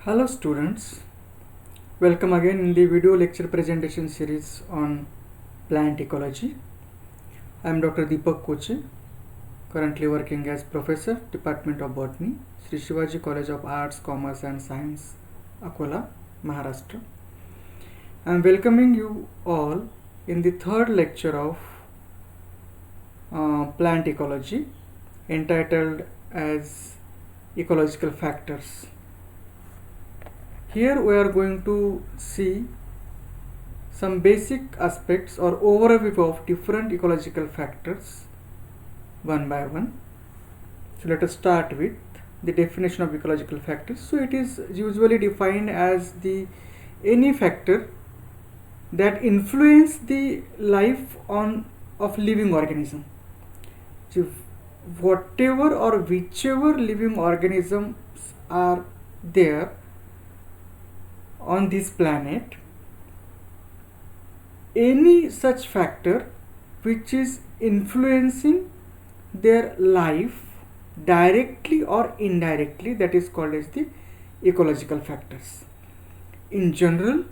Hello students, welcome again in the video lecture presentation series on plant ecology. I am Dr. Deepak Koche, currently working as Professor, Department of Botany, Sri Shivaji College of Arts, Commerce and Science, Akola, Maharashtra. I am welcoming you all in the third lecture of plant ecology entitled as ecological factors. Here we are going to see some basic aspects or overview of different ecological factors one by one. So let us start with the definition of ecological factors. So it is usually defined as any factor that influence the life of living organism. So whatever or whichever living organisms are there on this planet, any such factor which is influencing their life directly or indirectly, that is called as the ecological factors. In general,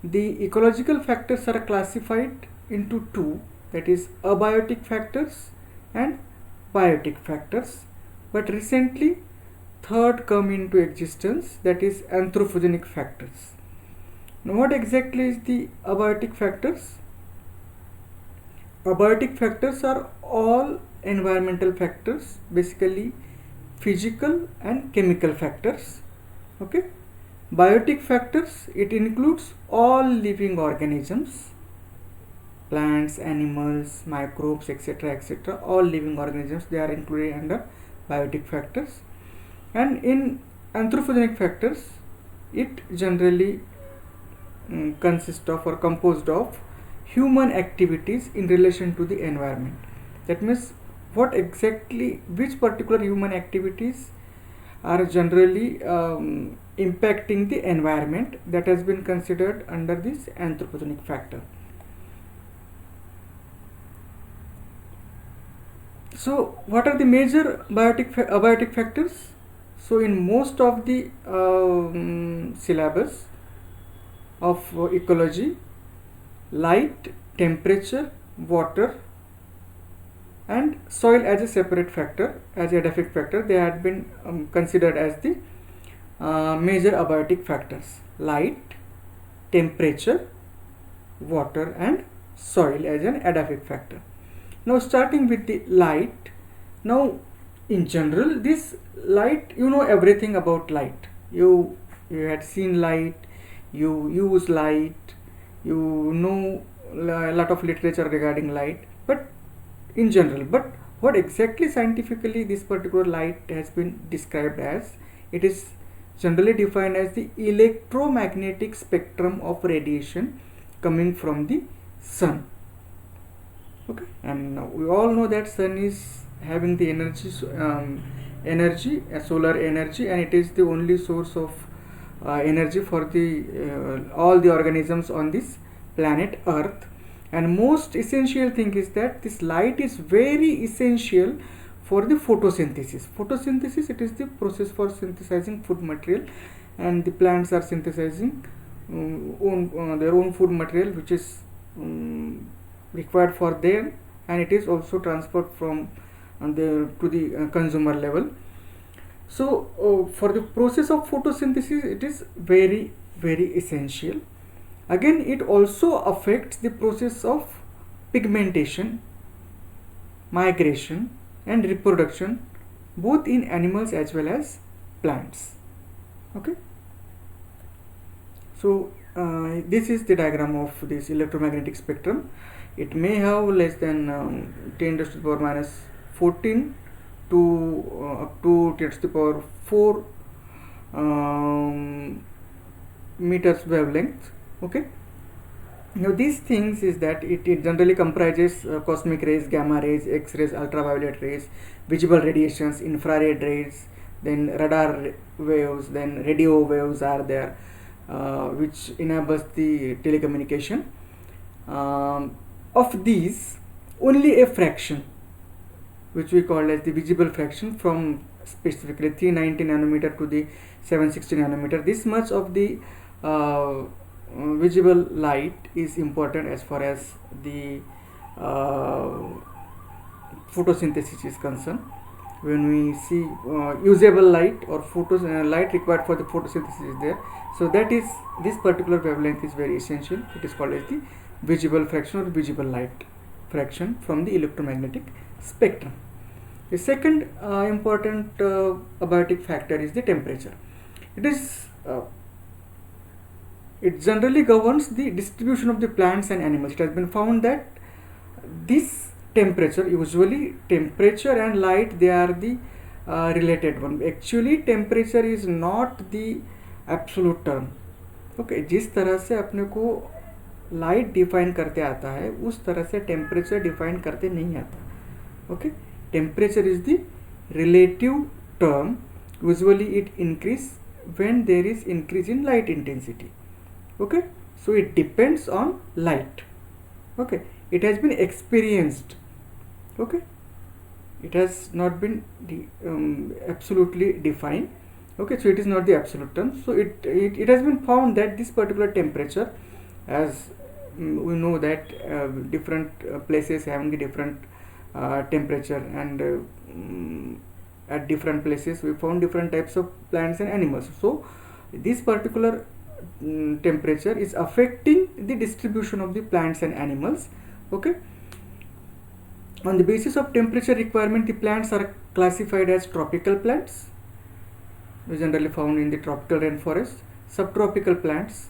the ecological factors are classified into two, that is abiotic factors and biotic factors, but recently third come into existence, that is anthropogenic factors. Now what exactly is the abiotic factors? Abiotic factors are all environmental factors, basically physical and chemical factors. Okay. Biotic factors, it includes all living organisms, plants, animals, microbes, etc. All living organisms, they are included under biotic factors. And in anthropogenic factors, it generally consists of or composed of human activities in relation to the environment. That means which particular human activities are generally impacting the environment, that has been considered under this anthropogenic factor. So what are the major abiotic factors? So in most of the syllabus of ecology, light, temperature, water and soil as a separate factor, as a edaphic factor, they had been considered as the major abiotic factors. Light, temperature, water and soil as an edaphic factor. Now starting with the light. Now in general, this light, you know everything about light. You had seen light, you use light, you know a lot of literature regarding light, but in general, but what exactly scientifically this particular light has been described as? It is generally defined as the electromagnetic spectrum of radiation coming from the sun. Okay, and we all know that sun is having the solar energy, and it is the only source of energy for all the organisms on this planet Earth. And most essential thing is that this light is very essential for the photosynthesis. Photosynthesis, it is the process for synthesizing food material, and the plants are synthesizing their own food material, which is required for them, and it is also transferred from to the consumer level. So for the process of photosynthesis, it is very essential. Again, it also affects the process of pigmentation, migration and reproduction, both in animals as well as plants. Okay, so this is the diagram of this electromagnetic spectrum. It may have less than 10 to the power minus 14 to up to 10 to the power 4 meters wavelength. Okay, now these things is that it generally comprises cosmic rays, gamma rays, X-rays, ultraviolet rays, visible radiations, infrared rays, then radar waves, then radio waves are there, which enables the telecommunication. Of these, only a fraction, which we call as the visible fraction from specifically 390 nanometer to the 760 nanometer. This much of the visible light is important as far as the photosynthesis is concerned. When we see usable light or light required for the photosynthesis is there, so that is, this particular wavelength is very essential. It is called as the visible fraction or visible light fraction from the electromagnetic spectrum. The second important abiotic factor is the temperature. It generally governs the distribution of the plants and animals. It has been found that this temperature, usually temperature and light, they are the related one. Actually temperature is not the absolute term. Okay, जिस तरह से अपने को light define करते आता है उस तरह से टेम्परेचर डिफाइन करते नहीं आता. Okay, temperature is the relative term. Usually it increase when there is increase in light intensity. Okay, so it depends on light. Okay, it has been experienced. Okay, it has not been absolutely defined. Okay, so it is not the absolute term. So it has been found that this particular temperature, as we know that different places having a different temperature, and at different places we found different types of plants and animals. So this particular temperature is affecting the distribution of the plants and animals. Okay, on the basis of temperature requirement, the plants are classified as tropical plants, which generally found in the tropical rainforest, subtropical plants,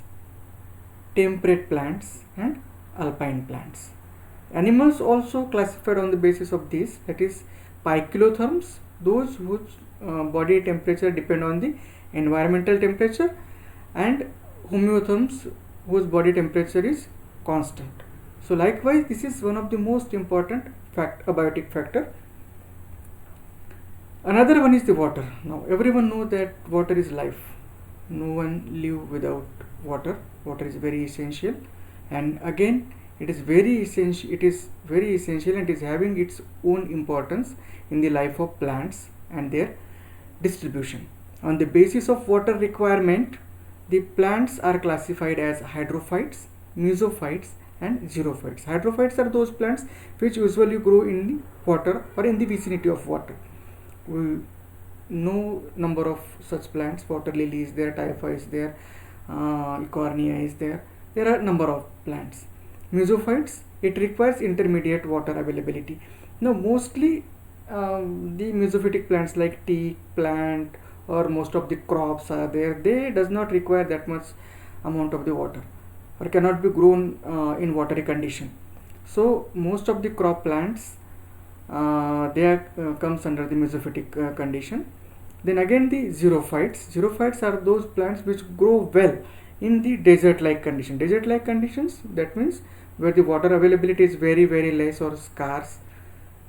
temperate plants, and alpine plants. Animals also classified on the basis of this, that is poikilotherms, those whose body temperature depend on the environmental temperature, and homeotherms whose body temperature is constant. So likewise, this is one of the most important abiotic factor. Another one is the water. Now everyone knows that water is life. No one live without water. Water is very essential, and again it is very essential. It is very essential and it is having its own importance in the life of plants and their distribution. On the basis of water requirement, the plants are classified as hydrophytes, mesophytes, and xerophytes. Hydrophytes are those plants which usually grow in the water or in the vicinity of water. We know number of such plants. Water lily is there, typha is there, ecornia is there. There are number of plants. Mesophytes, it requires intermediate water availability. Now mostly the mesophytic plants like teak plant or most of the crops are there, they does not require that much amount of the water or cannot be grown in watery condition. So most of the crop plants they comes under the mesophytic condition. Then again the xerophytes. Xerophytes are those plants which grow well in the desert like condition. Desert like conditions, that means where the water availability is very less or scarce.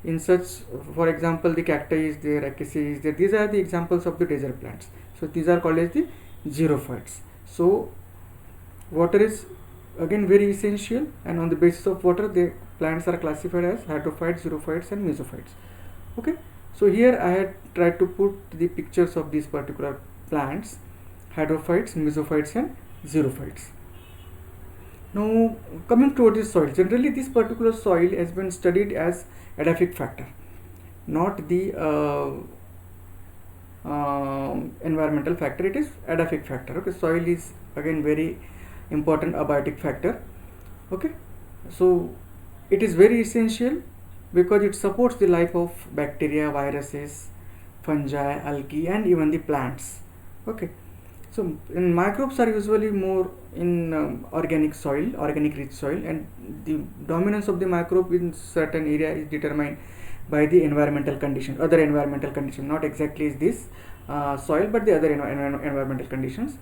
In such, for example, the cacti is there, acacia is there. These are the examples of the desert plants. So these are called as the xerophytes. So water is again very essential, and on the basis of water the plants are classified as hydrophytes, xerophytes, and mesophytes. Okay, so here I had tried to put the pictures of these particular plants: hydrophytes, mesophytes, and xerophytes. Now coming to the soil, generally this particular soil has been studied as edaphic factor, not the environmental factor. It is edaphic factor. Okay, soil is again very important abiotic factor. Okay, so it is very essential because it supports the life of bacteria, viruses, fungi, algae, and even the plants. Okay, so microbes are usually more in organic soil, organic rich soil, and the dominance of the microbe in certain area is determined by the environmental condition, other environmental condition. Not exactly is this soil, but the other environmental conditions.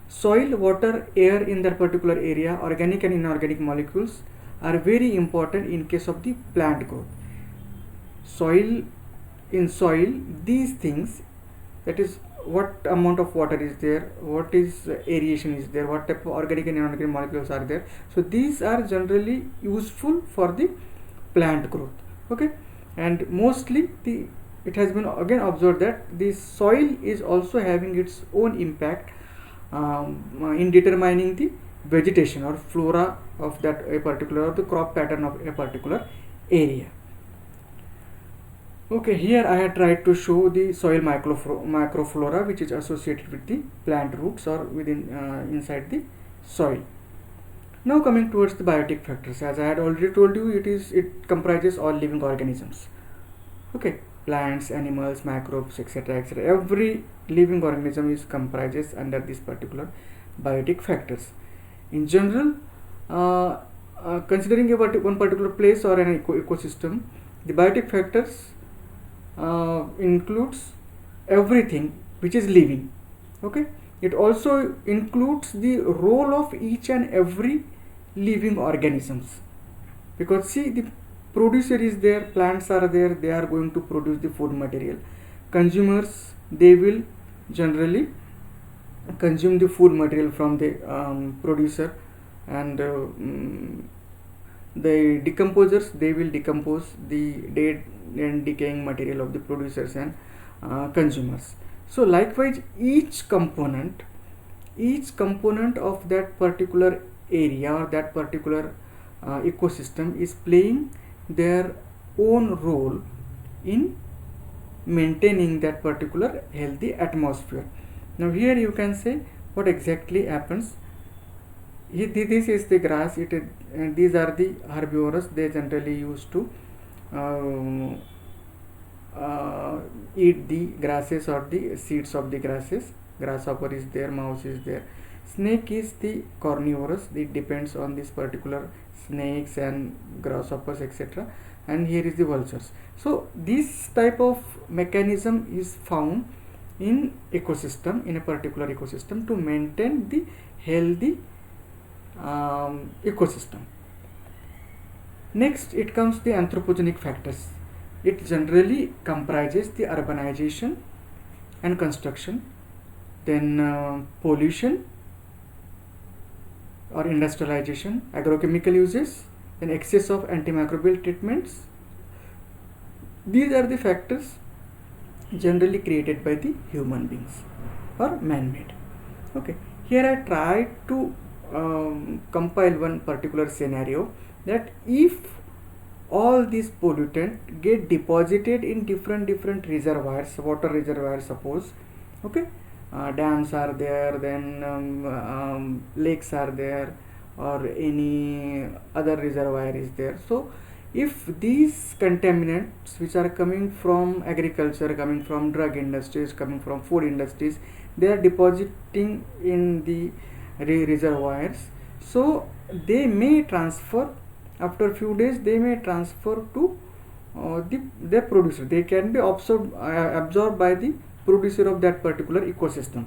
Soil, water, air in that particular area, organic and inorganic molecules are very important in case of the plant growth. In soil, these things, that is what amount of water is there, what is aeration is there, what type of organic and inorganic molecules are there. So these are generally useful for the plant growth. Okay, and mostly the it has been again observed that the soil is also having its own impact in determining the vegetation or flora of that a particular, or the crop pattern of a particular area. Okay, here I had tried to show the soil microflora which is associated with the plant roots or within inside the soil. Now coming towards the biotic factors, as I had already told you, it comprises all living organisms. Okay, plants, animals, microbes, etc., etc. Every living organism is comprises under these particular biotic factors. In general, considering one particular place or an ecosystem, the biotic factors includes everything which is living. Okay, it also includes the role of each and every living organisms, because see, the producer is there, plants are there, they are going to produce the food material. Consumers, they will generally consume the food material from the producer, and the decomposers, they will decompose the dead and decaying material of the producers and consumers. So likewise, each component of that particular area or that particular ecosystem is playing their own role in maintaining that particular healthy atmosphere. Now here you can say what exactly happens. This is the grass. These are the herbivores. They generally used to eat the grasses or the seeds of the grasses. Grasshopper is there, mouse is there. Snake is the carnivorous. It depends on this particular snakes and grasshoppers, etc. And here is the vultures. So this type of mechanism is found in ecosystem, in a particular ecosystem, to maintain the healthy ecosystem. Next, it comes the anthropogenic factors. It generally comprises the urbanization and construction, then pollution or industrialization, agrochemical uses, then excess of antimicrobial treatments. These are the factors generally created by the human beings or man-made. Okay, here I tried to compile one particular scenario, that if all these pollutants get deposited in different reservoirs, water reservoirs suppose, okay, dams are there, then lakes are there, or any other reservoir is there. So if these contaminants which are coming from agriculture, coming from drug industries, coming from food industries, they are depositing in the reservoirs, so they may transfer, after a few days they may transfer to their producer. They can be absorbed by the producer of that particular ecosystem,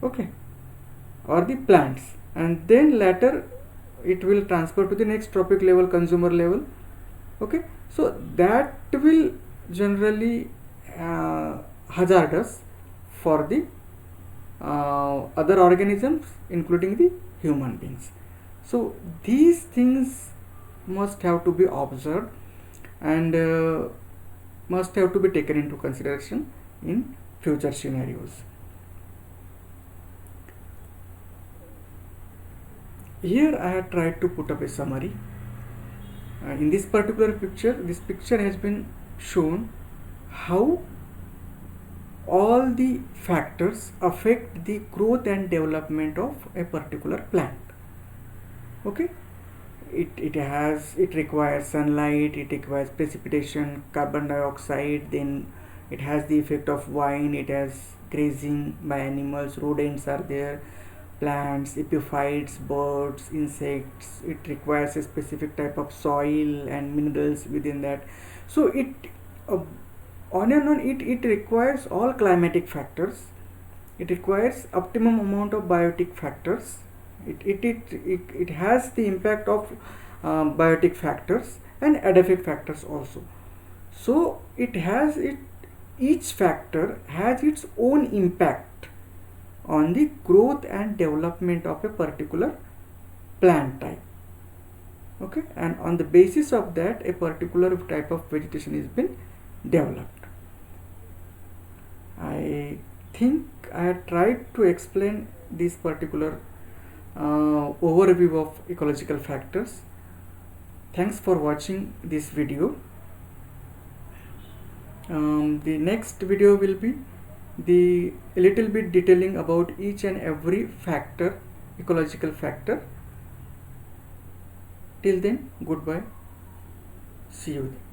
okay, or the plants, and then later it will transfer to the next trophic level, consumer level. Okay, so that will generally hazardous for the other organisms, including the human beings. So these things must have to be observed and must have to be taken into consideration in future scenarios. Here I have tried to put up a summary. In this particular picture, this picture has been shown how all the factors affect the growth and development of a particular plant. Okay, it requires sunlight, it requires precipitation, carbon dioxide, then it has the effect of vine, it has grazing by animals, rodents are there, plants, epiphytes, birds, insects. It requires a specific type of soil and minerals within that. So it on and on, it requires all climatic factors. It requires optimum amount of biotic factors. It has the impact of biotic factors and adaptive factors also. So each factor has its own impact on the growth and development of a particular plant type. Okay, and on the basis of that, a particular type of vegetation is been developed. I think I had tried to explain this particular overview of ecological factors. Thanks for watching this video. The next video will be a little bit detailing about each and every factor, ecological factor. Till then, goodbye. See you then.